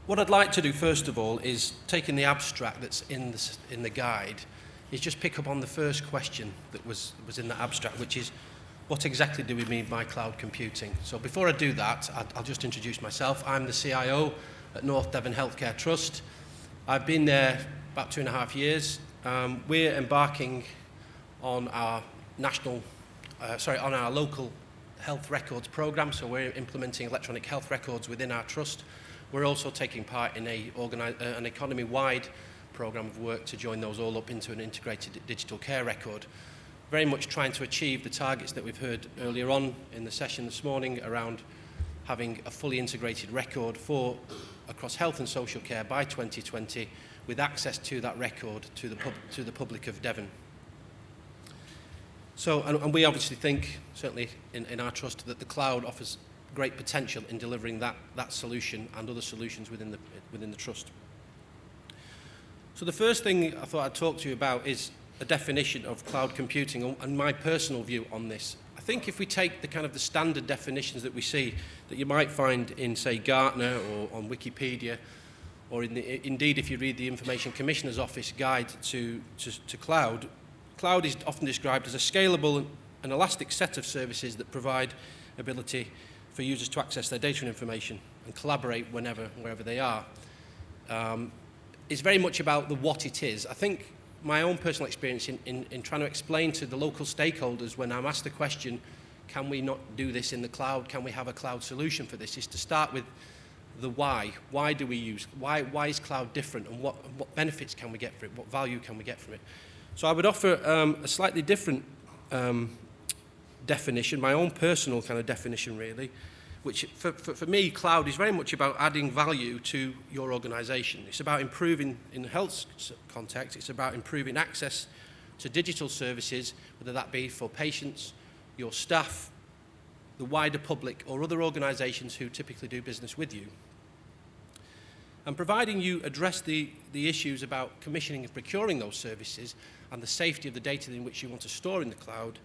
What I'd like to do first of all is, taking the abstract that's in the guide, is just pick up on the first question that was in the abstract, which is, what exactly do we mean by cloud computing? So before I do that, I'll just introduce myself. I'm the CIO at North Devon Healthcare Trust. I've been there about 2.5 years. We're embarking on our on our local health records program, so we're implementing electronic health records within our trust. We're also taking part in an economy-wide program of work to join those all up into an integrated digital care record, very much trying to achieve the targets that we've heard earlier on in the session this morning around having a fully integrated record across health and social care by 2020, with access to that record to the public of Devon. So, and we obviously think, certainly in our trust, that the cloud offers great potential in delivering that solution and other solutions within the trust. So the first thing I thought I'd talk to you about is a definition of cloud computing and my personal view on this. I think if we take the standard definitions that we see, that you might find in, say, Gartner or on Wikipedia, or indeed if you read the Information Commissioner's Office guide to cloud, cloud is often described as a scalable and elastic set of services that provide ability for users to access their data and information and collaborate wherever they are. It's very much about the what it is. I think my own personal experience in trying to explain to the local stakeholders when I'm asked the question, can we not do this in the cloud, can we have a cloud solution for this, is to start with the why. Why do we use, why is cloud different, and what benefits can we get from it, what value can we get from it? So I would offer a slightly different definition, my own personal kind of definition really, which for me, cloud is very much about adding value to your organisation. It's about improving, in the health context, it's about improving access to digital services, whether that be for patients, your staff, the wider public, or other organisations who typically do business with you. And providing you address the issues about commissioning and procuring those services and the safety of the data in which you want to store in the cloud,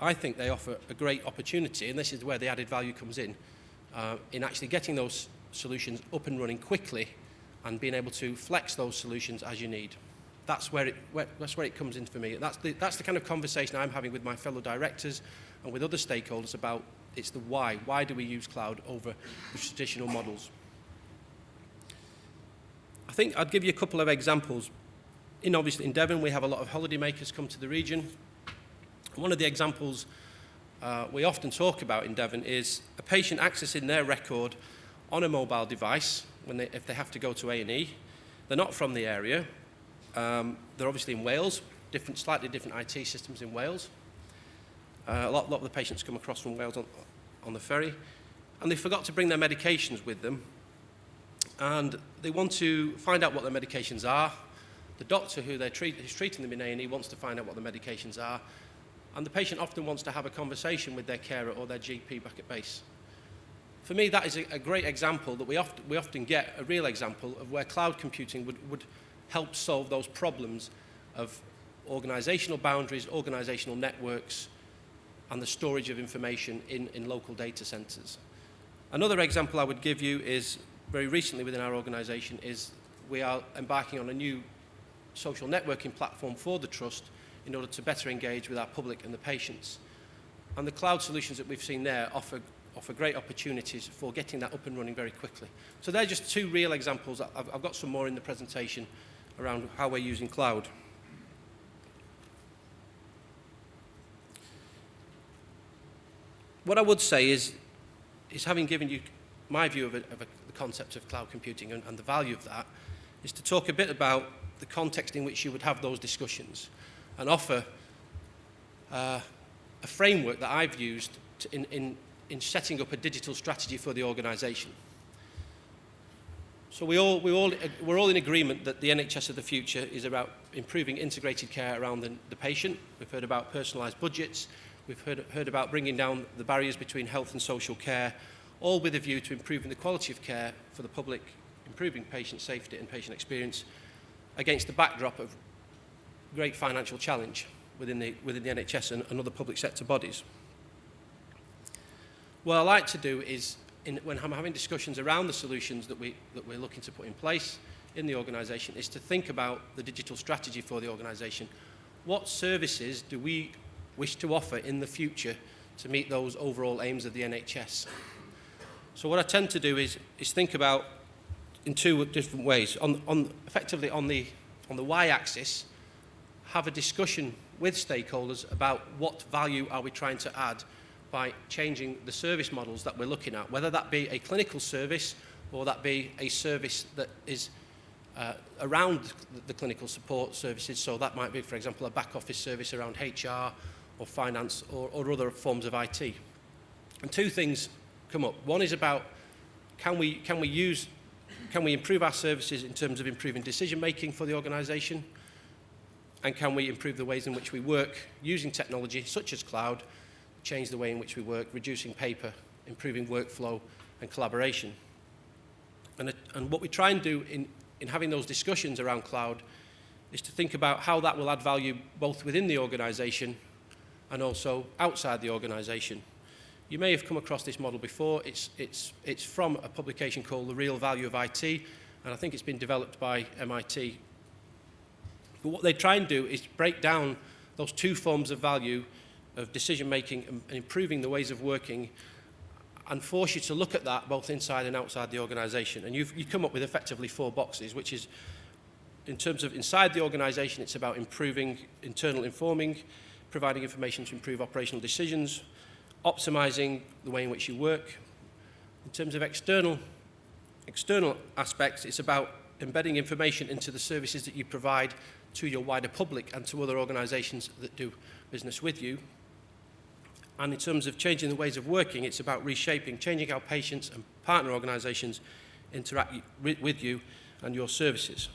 I think they offer a great opportunity, and this is where the added value comes in actually getting those solutions up and running quickly and being able to flex those solutions as you need. That's where it comes in for me. That's the kind of conversation I'm having with my fellow directors and with other stakeholders about it's the why. Why do we use cloud over the traditional models? I think I'd give you a couple of examples. Obviously in Devon we have a lot of holidaymakers come to the region. One of the examples we often talk about in Devon is a patient accessing their record on a mobile device if they have to go to A&E. They're not from the area. They're obviously in Wales, slightly different IT systems in Wales. A lot of the patients come across from Wales on the ferry, and they forgot to bring their medications with them, and they want to find out what their medications are. The doctor who's treating them in A&E wants to find out what the medications are, and the patient often wants to have a conversation with their carer or their GP back at base. For me, that is a great example that we often get, a real example of where cloud computing would help solve those problems of organisational boundaries, organisational networks, and the storage of information in local data centres. Another example I would give you is, very recently within our organisation, is we are embarking on a new social networking platform for the Trust in order to better engage with our public and the patients. And the cloud solutions that we've seen there offer great opportunities for getting that up and running very quickly. So they're just two real examples. I've got some more in the presentation around how we're using cloud. What I would say is having given you my view of the concept of cloud computing and the value of that, is to talk a bit about the context in which you would have those discussions and offer a framework that I've used in setting up a digital strategy for the organisation. So we're all in agreement that the NHS of the future is about improving integrated care around the patient. We've heard about personalised budgets. We've heard about bringing down the barriers between health and social care, all with a view to improving the quality of care for the public, improving patient safety and patient experience against the backdrop of great financial challenge within the NHS and other public sector bodies. What I like to do is when I'm having discussions around the solutions that we're looking to put in place in the organisation is to think about the digital strategy for the organisation. What services do we wish to offer in the future to meet those overall aims of the NHS? So what I tend to do is think about in two different ways. Effectively on the y-axis, have a discussion with stakeholders about what value are we trying to add by changing the service models that we're looking at, whether that be a clinical service or that be a service that is around the clinical support services. So that might be, for example, a back office service around HR or finance or other forms of IT. And two things come up. One is about can we improve our services in terms of improving decision making for the organisation, and can we improve the ways in which we work using technology such as cloud, change the way in which we work, reducing paper, improving workflow and collaboration. And what we try and do in having those discussions around cloud is to think about how that will add value both within the organisation and also outside the organisation. You may have come across this model before. It's from a publication called The Real Value of IT, and I think it's been developed by MIT. But what they try and do is break down those two forms of value of decision-making and improving the ways of working and force you to look at that both inside and outside the organisation. And you come up with effectively 4 boxes, which is, in terms of inside the organisation, it's about improving internal informing, providing information to improve operational decisions, optimising the way in which you work. In terms of external aspects, it's about embedding information into the services that you provide to your wider public and to other organisations that do business with you. And in terms of changing the ways of working, it's about reshaping, changing how patients and partner organisations interact with you and your services.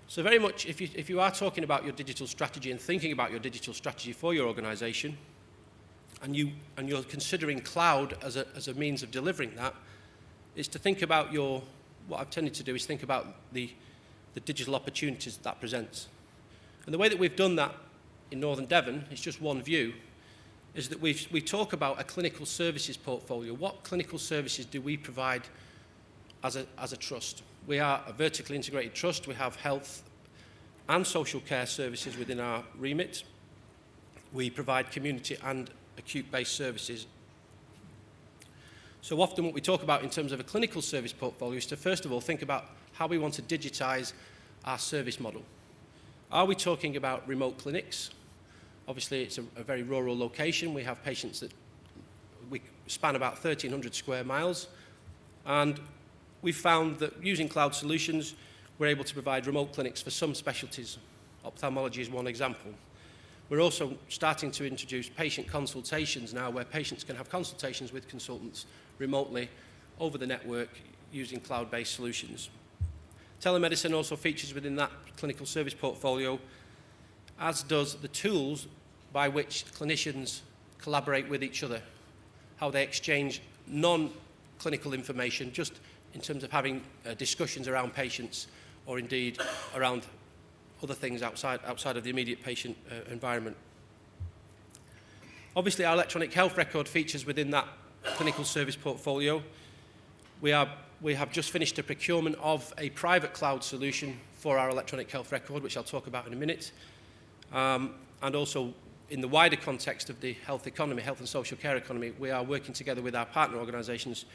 So very much, if you are talking about your digital strategy and thinking about your digital strategy for your organisation, and you're considering cloud as a means of delivering that, is to think about what I've tended to do is think about the digital opportunities that presents. And the way that we've done that in Northern Devon, it's just one view, is that we talk about a clinical services portfolio. What clinical services do we provide as a trust? We are a vertically integrated trust. We have health and social care services within our remit. We provide community and acute-based services. So often what we talk about in terms of a clinical service portfolio is to first of all think about how we want to digitise our service model. Are we talking about remote clinics? Obviously it's a very rural location. We have patients that we span about 1,300 square miles, and we've found that using cloud solutions we're able to provide remote clinics for some specialties. Ophthalmology is one example. We're also starting to introduce patient consultations now, where patients can have consultations with consultants remotely over the network using cloud-based solutions. Telemedicine also features within that clinical service portfolio, as does the tools by which clinicians collaborate with each other, how they exchange non-clinical information just in terms of having discussions around patients or indeed around other things outside of the immediate patient environment. Obviously, our electronic health record features within that clinical service portfolio. We have just finished a procurement of a private cloud solution for our electronic health record, which I'll talk about in a minute. And also, in the wider context of the health economy, health and social care economy, we are working together with our partner organisations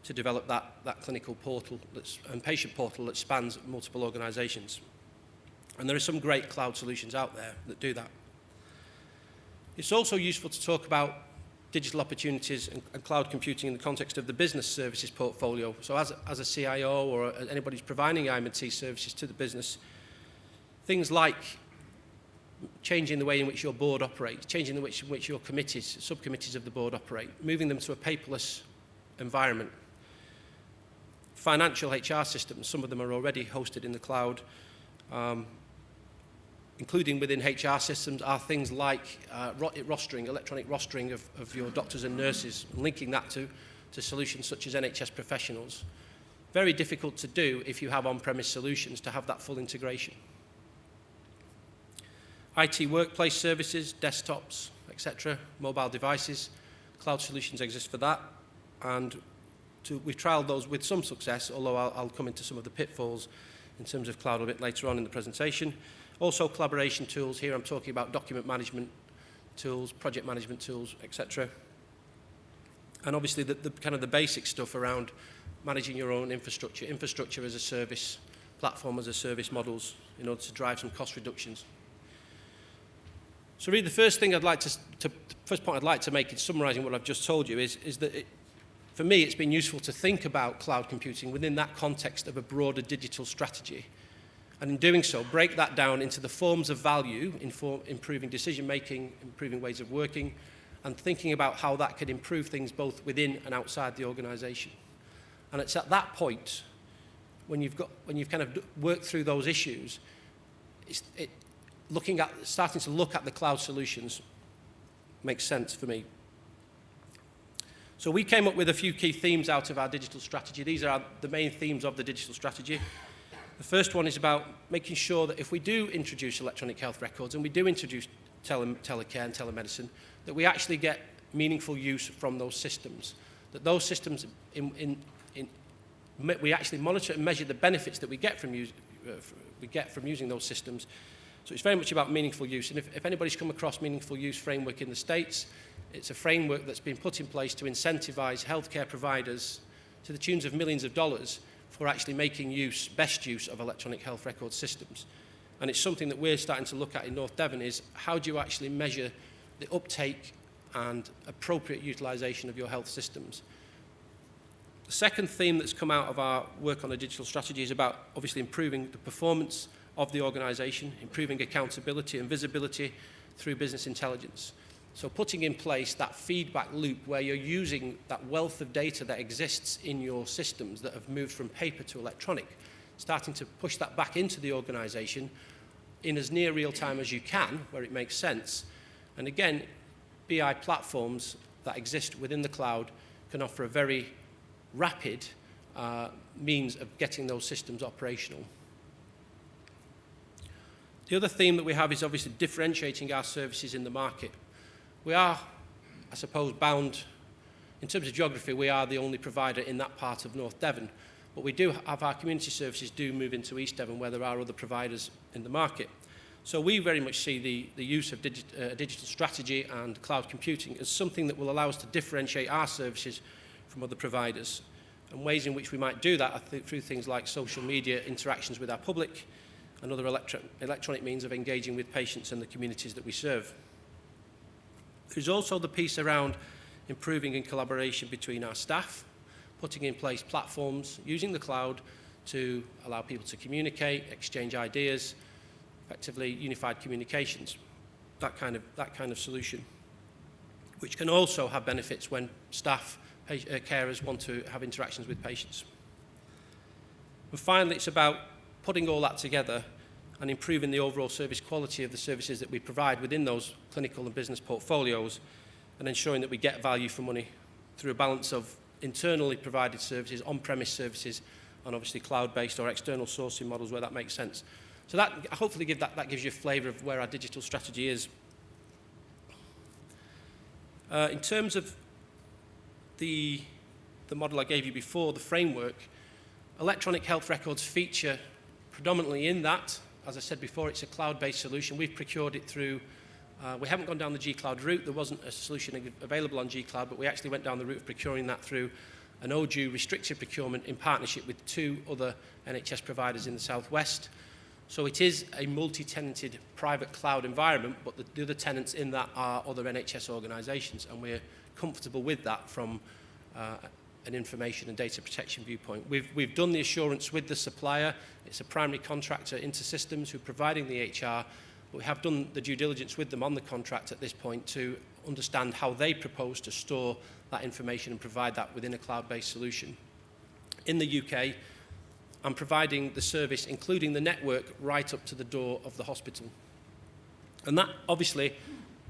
to develop that clinical portal and patient portal that spans multiple organisations. And there are some great cloud solutions out there that do that. It's also useful to talk about digital opportunities and cloud computing in the context of the business services portfolio. So as a CIO or anybody who's providing IM&T services to the business, things like changing the way in which your board operates, changing the way in which your committees, subcommittees of the board operate, moving them to a paperless environment. Financial HR systems, some of them are already hosted in the cloud, including within HR systems, are things like electronic rostering of your doctors and nurses, linking that to solutions such as NHS professionals. Very difficult to do if you have on-premise solutions to have that full integration. IT workplace services, desktops, etc., mobile devices, Cloud solutions exist for that, and we've trialled those with some success, although I'll come into some of the pitfalls in terms of cloud a bit later on in the presentation. Also collaboration tools. Here I'm talking about document management tools, project management tools, etc. And obviously the kind of the basic stuff around managing your own infrastructure as a service, platform as a service models in order to drive some cost reductions. So really the first thing first point I'd like to make in summarising what I've just told you is that for me it's been useful to think about cloud computing within that context of a broader digital strategy. And in doing so, break that down into the forms of value, improving decision-making, improving ways of working, and thinking about how that could improve things both within and outside the organisation. And it's at that point, when you've kind of worked through those issues, starting to look at the cloud solutions makes sense for me. So we came up with a few key themes out of our digital strategy. These are the main themes of the digital strategy. The first one is about making sure that if we do introduce electronic health records and we do introduce telecare and telemedicine, that we actually get meaningful use from those systems. That those systems, we actually monitor and measure the benefits that we get from using those systems. So it's very much about meaningful use. And if anybody's come across meaningful use framework in the States, it's a framework that's been put in place to incentivize healthcare providers to the tunes of millions of dollars for actually making best use of electronic health record systems. And it's something that we're starting to look at in North Devon is how do you actually measure the uptake and appropriate utilisation of your health systems. The second theme that's come out of our work on the digital strategy is about obviously improving the performance of the organisation, improving accountability and visibility through business intelligence. So putting in place that feedback loop where you're using that wealth of data that exists in your systems that have moved from paper to electronic, starting to push that back into the organisation in as near real time as you can, where it makes sense. And again, BI platforms that exist within the cloud can offer a very rapid means of getting those systems operational. The other theme that we have is obviously differentiating our services in the market. We are, I suppose, bound, in terms of geography, we are the only provider in that part of North Devon, but we do have our community services do move into East Devon where there are other providers in the market. So we very much see the use of digital strategy and cloud computing as something that will allow us to differentiate our services from other providers. And ways in which we might do that are through things like social media interactions with our public and other electronic means of engaging with patients and the communities that we serve. There's also the piece around improving in collaboration between our staff, putting in place platforms, using the cloud to allow people to communicate, exchange ideas, effectively unified communications, that kind of solution, which can also have benefits when staff, carers want to have interactions with patients. And finally, it's about putting all that together and improving the overall service quality of the services that we provide within those clinical and business portfolios and ensuring that we get value for money through a balance of internally provided services, on-premise services, and obviously cloud-based or external sourcing models where that makes sense. So that hopefully that gives you a flavour of where our digital strategy is. In terms of the model I gave you before, the framework, electronic health records feature predominantly in that. As I said before, it's a cloud-based solution. We've procured it through, we haven't gone down the G-Cloud route. There wasn't a solution available on G-Cloud, but we actually went down the route of procuring that through an ODU restricted procurement in partnership with 2 other NHS providers in the Southwest. So it is a multi-tenanted private cloud environment, but the other tenants in that are other NHS organisations, and we're comfortable with that from an information and data protection viewpoint. We've done the assurance with the supplier. It's a primary contractor, InterSystems, who are providing the HR, but we have done the due diligence with them on the contract at this point to understand how they propose to store that information and provide that within a cloud-based solution. In the UK, I'm providing the service, including the network, right up to the door of the hospital. And that, obviously,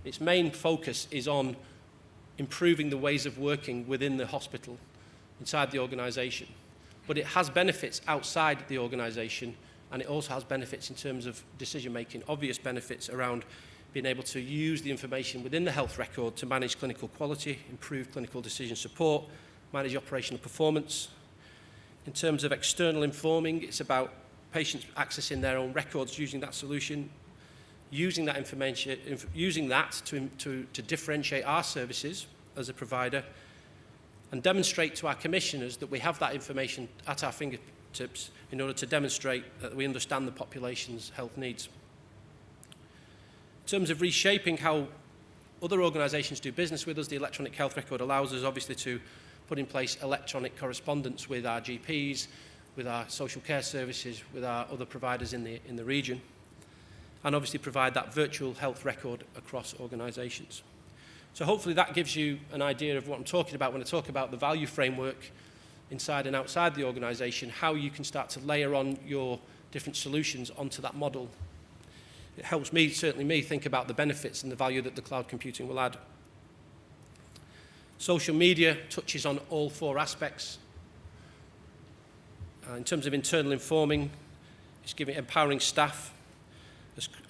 its main focus is on improving the ways of working within the hospital, inside the organisation. But it has benefits outside the organisation, and it also has benefits in terms of decision-making, obvious benefits around being able to use the information within the health record to manage clinical quality, improve clinical decision support, manage operational performance. In terms of external informing, it's about patients accessing their own records using that solution, using that information, using that to differentiate our services as a provider, and demonstrate to our commissioners that we have that information at our fingertips in order to demonstrate that we understand the population's health needs. In terms of reshaping how other organisations do business with us, the electronic health record allows us obviously to put in place electronic correspondence with our GPs, with our social care services, with our other providers in the region, and obviously provide that virtual health record across organisations. So hopefully that gives you an idea of what I'm talking about when I talk about the value framework inside and outside the organisation, how you can start to layer on your different solutions onto that model. It helps me, certainly me, think about the benefits and the value that the cloud computing will add. Social media touches on all four aspects. In terms of internal informing, it's empowering staff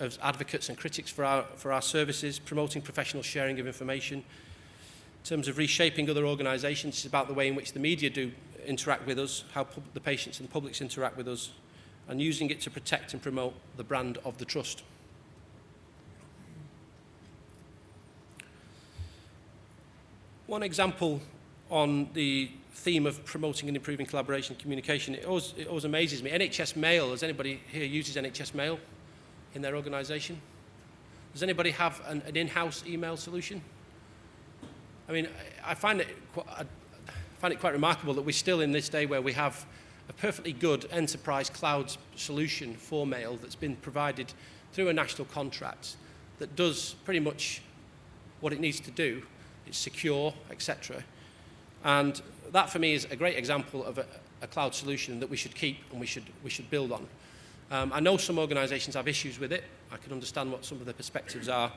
as advocates and critics for our services, promoting professional sharing of information. In terms of reshaping other organisations, it's about the way in which the media do interact with us, how the patients and the publics interact with us, and using it to protect and promote the brand of the trust. One example on the theme of promoting and improving collaboration and communication, it always amazes me. NHS Mail, does anybody here uses NHS Mail in their organisation? Does anybody have an in-house email solution? I mean, I find it quite remarkable that we're still in this day where we have a perfectly good enterprise cloud solution for mail that's been provided through a national contract that does pretty much what it needs to do. It's secure, etc. And that, for me, is a great example of a cloud solution that we should keep and we should build on. I know some organisations have issues with it. I can understand what some of the perspectives are.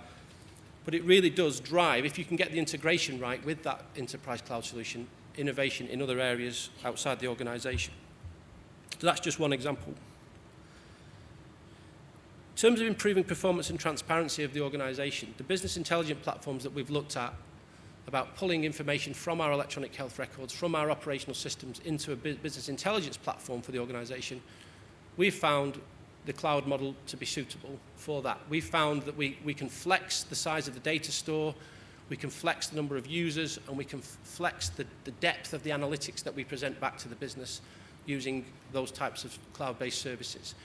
But it really does drive, if you can get the integration right with that enterprise cloud solution, innovation in other areas outside the organisation. So that's just one example. In terms of improving performance and transparency of the organisation, the business intelligence platforms that we've looked at about pulling information from our electronic health records, from our operational systems into a business intelligence platform for the organisation, we've found the cloud model to be suitable for that. We've found that we can flex the size of the data store, we can flex the number of users, and we can flex the depth of the analytics that we present back to the business using those types of cloud-based services.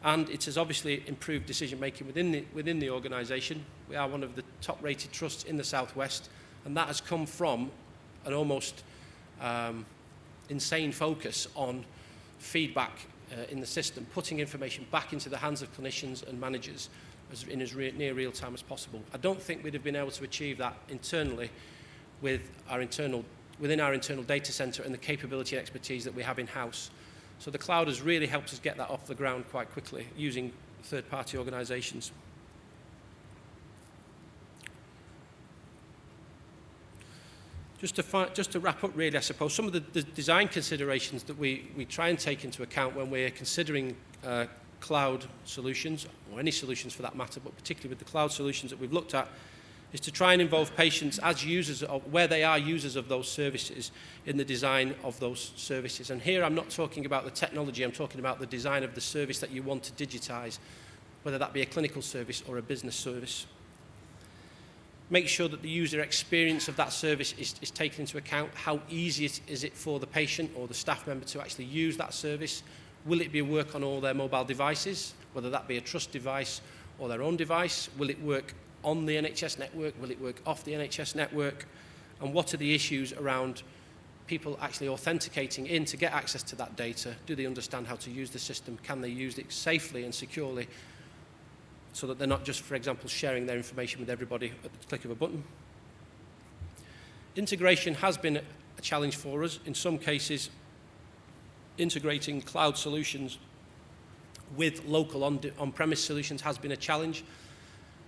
And it has obviously improved decision-making within the organisation. We are one of the top-rated trusts in the Southwest, and that has come from an almost insane focus on feedback in the system, putting information back into the hands of clinicians and managers in as near real time as possible. I don't think we'd have been able to achieve that internally within our internal data centre and the capability and expertise that we have in-house. So the cloud has really helped us get that off the ground quite quickly using third-party organisations. Just to wrap up really, I suppose, some of the design considerations that we try and take into account when we're considering cloud solutions, or any solutions for that matter, but particularly with the cloud solutions that we've looked at, is to try and involve patients as users, where they are users of those services, in the design of those services. And here I'm not talking about the technology, I'm talking about the design of the service that you want to digitise, whether that be a clinical service or a business service. Make sure that the user experience of that service is taken into account. How easy is it for the patient or the staff member to actually use that service? Will it be work on all their mobile devices, whether that be a trust device or their own device? Will it work on the NHS network? Will it work off the NHS network? And what are the issues around people actually authenticating in to get access to that data? Do they understand how to use the system? Can they use it safely and securely, so that they're not just, for example, sharing their information with everybody at the click of a button? Integration has been a challenge for us. In some cases, integrating cloud solutions with local on-premise solutions has been a challenge.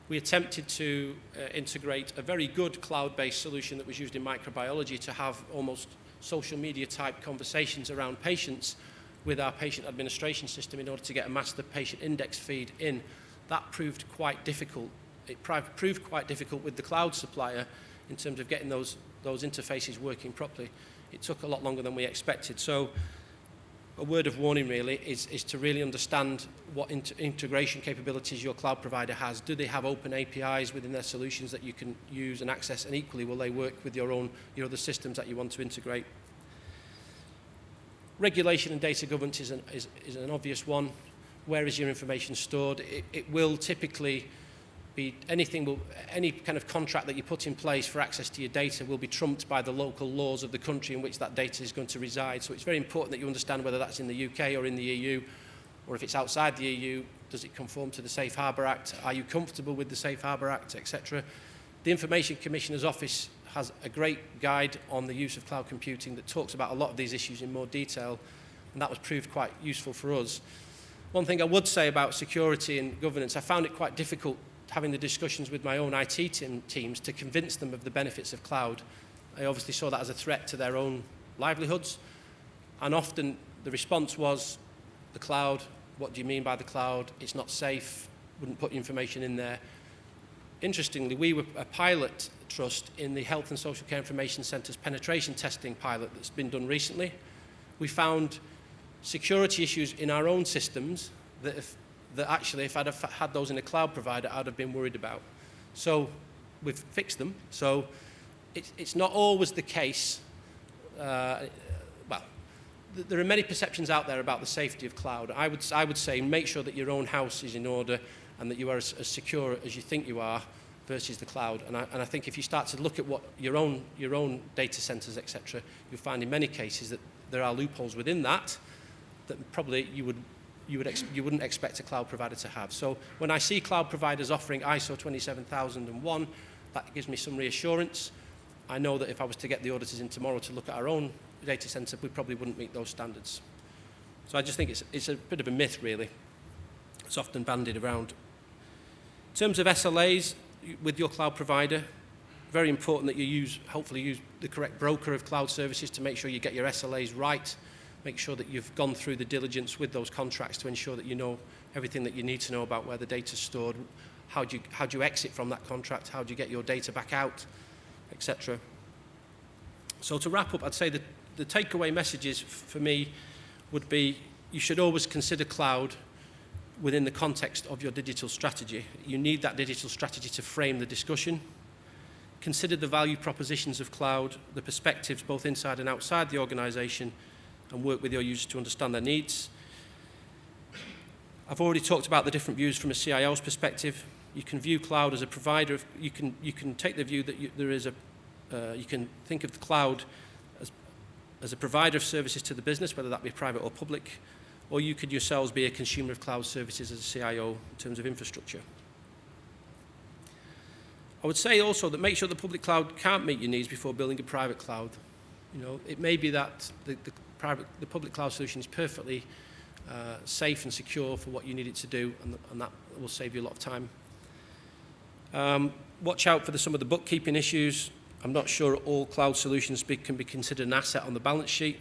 We attempted to integrate a very good cloud-based solution that was used in microbiology to have almost social media type conversations around patients with our patient administration system in order to get a master patient index feed in. That proved quite difficult it proved quite difficult with the cloud supplier in terms of getting those interfaces working properly. It took a lot longer than we expected. So a word of warning really is to really understand what integration capabilities your cloud provider has. Do they have open APIs within their solutions that you can use and access, and equally will they work with your other systems that you want to integrate? Regulation and data governance is an obvious one. Where is your information stored? It will typically be any kind of contract that you put in place for access to your data will be trumped by the local laws of the country in which that data is going to reside. So it's very important that you understand whether that's in the UK or in the EU, or if it's outside the EU, does it conform to the Safe Harbour Act? Are you comfortable with the Safe Harbour Act, etc.? The Information Commissioner's Office has a great guide on the use of cloud computing that talks about a lot of these issues in more detail, and that was proved quite useful for us. One thing I would say about security and governance, I found it quite difficult having the discussions with my own IT teams to convince them of the benefits of cloud. I obviously saw that as a threat to their own livelihoods, and often the response was, the cloud, what do you mean by the cloud? It's not safe, wouldn't put information in there. Interestingly, we were a pilot trust in the Health and Social Care Information Centre's penetration testing pilot that's been done recently. We found security issues in our own systems that actually, if I'd have had those in a cloud provider, I'd have been worried about. So we've fixed them. So it's not always the case. There are many perceptions out there about the safety of cloud. I would say make sure that your own house is in order and that you are as secure as you think you are versus the cloud. And I think if you start to look at what your own data centers, etc., you'll find in many cases that there are loopholes within that probably you wouldn't expect a cloud provider to have. So when I see cloud providers offering ISO 27001, that gives me some reassurance. I know that if I was to get the auditors in tomorrow to look at our own data center, we probably wouldn't meet those standards. So I just think it's a bit of a myth, really. It's often bandied around. In terms of SLAs with your cloud provider, very important that you hopefully use the correct broker of cloud services to make sure you get your SLAs right. Make sure that you've gone through the diligence with those contracts to ensure that you know everything that you need to know about where the data's stored, how do you exit from that contract, how do you get your data back out, etc. So to wrap up, I'd say that the takeaway messages for me would be you should always consider cloud within the context of your digital strategy. You need that digital strategy to frame the discussion. Consider the value propositions of cloud, the perspectives both inside and outside the organisation, and work with your users to understand their needs. I've already talked about the different views from a CIO's perspective. You can view cloud as a provider. You can take the view that you can think of the cloud as a provider of services to the business, whether that be private or public, or you could yourselves be a consumer of cloud services as a CIO in terms of infrastructure. I would say also that make sure the public cloud can't meet your needs before building a private cloud. It may be that the public cloud solution is perfectly safe and secure for what you need it to do, and that will save you a lot of time. Watch out for some of the bookkeeping issues. I'm not sure all cloud solutions can be considered an asset on the balance sheet.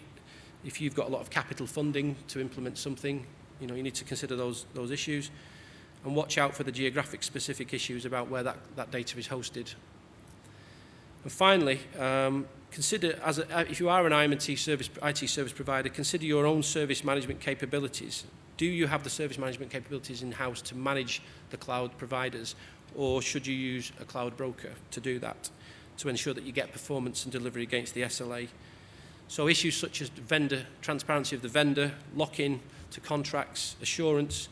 If you've got a lot of capital funding to implement something, you need to consider those issues. And watch out for the geographic specific issues about where that data is hosted. And finally, consider, if you are an IT service provider, consider your own service management capabilities. Do you have the service management capabilities in-house to manage the cloud providers, or should you use a cloud broker to do that, to ensure that you get performance and delivery against the SLA? So issues such as transparency of the vendor, lock-in to contracts, assurance,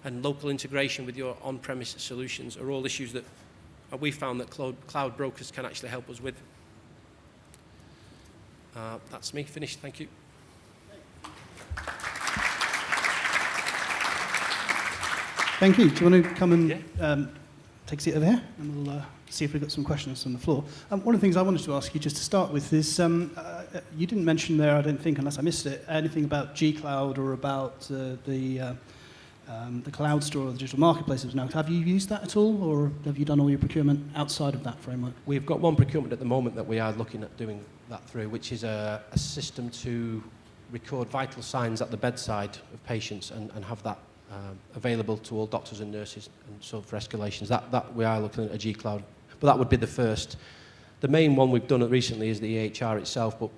and local integration with your on-premise solutions are all issues that we found that cloud brokers can actually help us with. That's me, finished, thank you. Thank you. Do you want to come and take a seat over here? And we'll see if we've got some questions on the floor. One of the things I wanted to ask you just to start with is, you didn't mention there, I don't think, unless I missed it, anything about G-Cloud or about the cloud store or the digital marketplaces now. Have you used that at all, or have you done all your procurement outside of that framework? We've got one procurement at the moment that we are looking at doing that through, which is a system to record vital signs at the bedside of patients and have that available to all doctors and nurses, and so for escalations. That we are looking at a G-Cloud, but that would be the first. The main one we've done recently is the EHR itself, but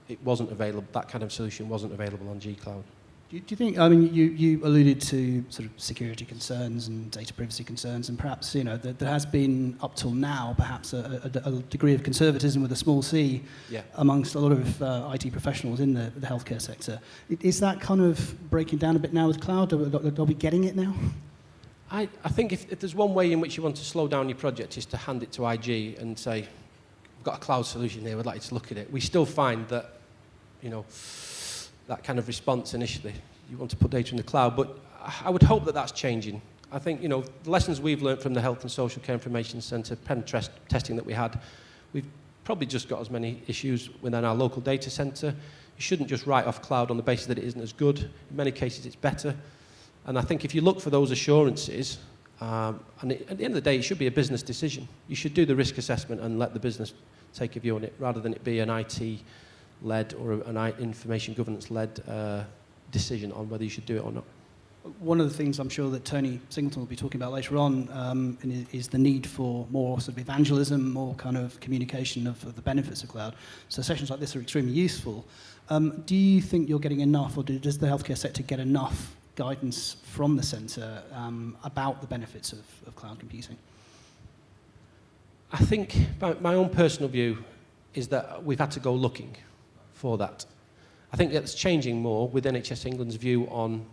it wasn't available. That kind of solution wasn't available on G-Cloud. Do you think, I mean, you alluded to sort of security concerns and data privacy concerns, and perhaps, you know, there has been, up till now, perhaps a degree of conservatism with a small c amongst a lot of IT professionals in the healthcare sector. Is that kind of breaking down a bit now with cloud? Are we getting it now? I think if there's one way in which you want to slow down your project is to hand it to IG and say, we've got a cloud solution here, we'd like you to look at it. We still find that, you know, that kind of response initially. You want to put data in the cloud, but I would hope that that's changing. I think, you know, the lessons we've learned from the Health and Social Care Information Centre pen testing that we had, we've probably just got as many issues within our local data centre. You shouldn't just write off cloud on the basis that it isn't as good. In many cases, it's better. And I think if you look for those assurances, at the end of the day, it should be a business decision. You should do the risk assessment and let the business take a view on it, rather than it be an IT-led or an information governance-led decision on whether you should do it or not. One of the things I'm sure that Tony Singleton will be talking about later on is the need for more sort of evangelism, more kind of communication of the benefits of cloud. So sessions like this are extremely useful. Do you think you're getting enough, or does the healthcare sector get enough guidance from the centre about the benefits of cloud computing? I think my own personal view is that we've had to go looking for that. I think that's changing more with NHS England's view on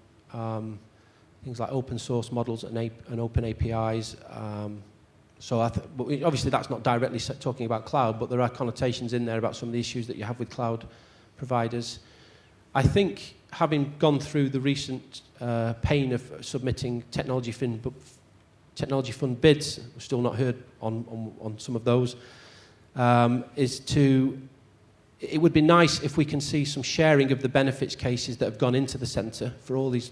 things like open source models and open APIs. So obviously that's not directly talking about cloud, but there are connotations in there about some of the issues that you have with cloud providers. I think having gone through the recent pain of submitting technology fund bids, we've still not heard on some of those, it would be nice if we can see some sharing of the benefits cases that have gone into the centre for all these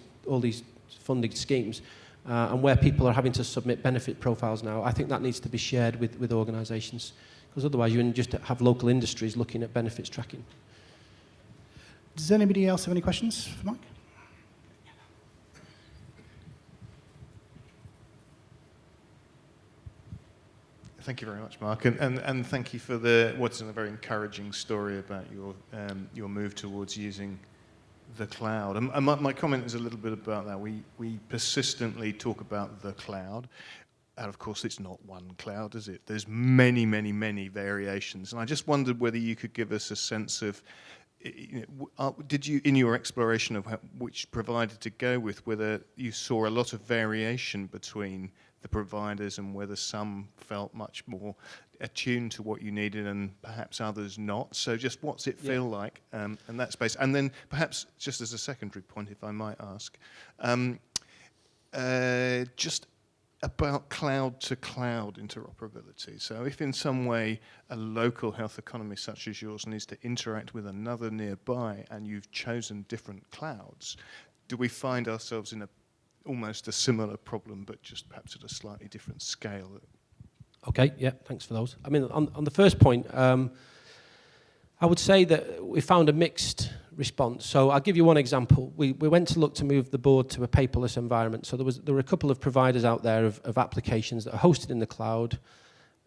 funding schemes, and where people are having to submit benefit profiles now. I think that needs to be shared with organisations, because otherwise you just have local industries looking at benefits tracking. Does anybody else have any questions for Mike? Thank you very much, Mark, and thank you for what's a very encouraging story about your move towards using the cloud. And my comment is a little bit about that. We persistently talk about the cloud, and of course it's not one cloud, is it? There's many, many, many variations, and I just wondered whether you could give us a sense of, did you, in your exploration of which provider to go with, whether you saw a lot of variation between the providers and whether some felt much more attuned to what you needed and perhaps others not? So just what's it feel like in that space? And then perhaps just as a secondary point, if I might ask, just about cloud-to-cloud interoperability. So if in some way a local health economy such as yours needs to interact with another nearby and you've chosen different clouds, do we find ourselves in almost a similar problem, but just perhaps at a slightly different scale? Okay, yeah, thanks for those. I mean, on the first point, I would say that we found a mixed response. So I'll give you one example. We went to look to move the board to a paperless environment. So there were a couple of providers out there of applications that are hosted in the cloud,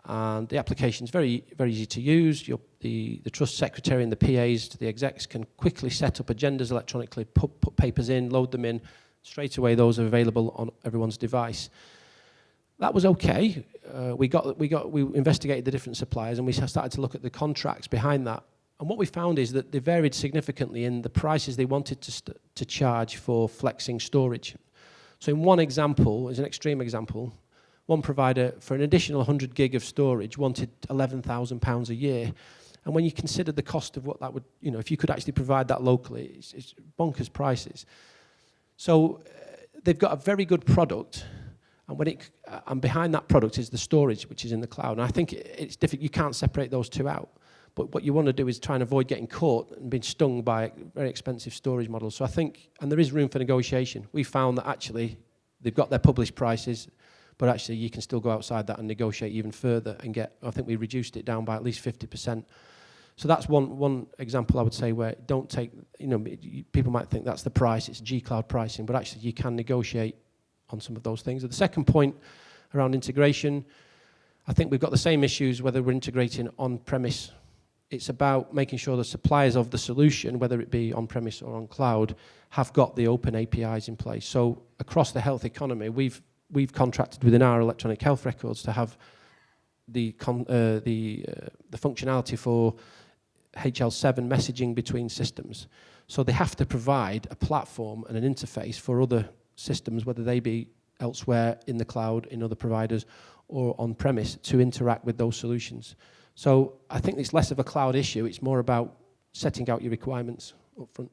and the application's very, very easy to use. The trust secretary and the PAs to the execs can quickly set up agendas electronically, put papers in, load them in. Straight away, those are available on everyone's device. That was okay. We investigated the different suppliers, and we started to look at the contracts behind that. And what we found is that they varied significantly in the prices they wanted to charge for flexing storage. So in one example, as an extreme example, one provider for an additional 100 gig of storage wanted £11,000 a year. And when you consider the cost of what that would, if you could actually provide that locally, it's bonkers prices. So they've got a very good product, and behind that product is the storage, which is in the cloud. And I think it's difficult. You can't separate those two out. But what you want to do is try and avoid getting caught and being stung by very expensive storage models. So I think, and there is room for negotiation. We found that actually they've got their published prices, but actually you can still go outside that and negotiate even further and I think we reduced it down by at least 50%. So that's one example I would say where don't take, people might think that's the price, it's G-Cloud pricing, but actually you can negotiate on some of those things. And the second point around integration, I think we've got the same issues whether we're integrating on-premise. It's about making sure the suppliers of the solution, whether it be on-premise or on cloud, have got the open APIs in place. So across the health economy, we've contracted within our electronic health records to have the functionality for HL7 messaging between systems. So they have to provide a platform and an interface for other systems, whether they be elsewhere in the cloud, in other providers, or on-premise, to interact with those solutions. So I think it's less of a cloud issue, it's more about setting out your requirements up front.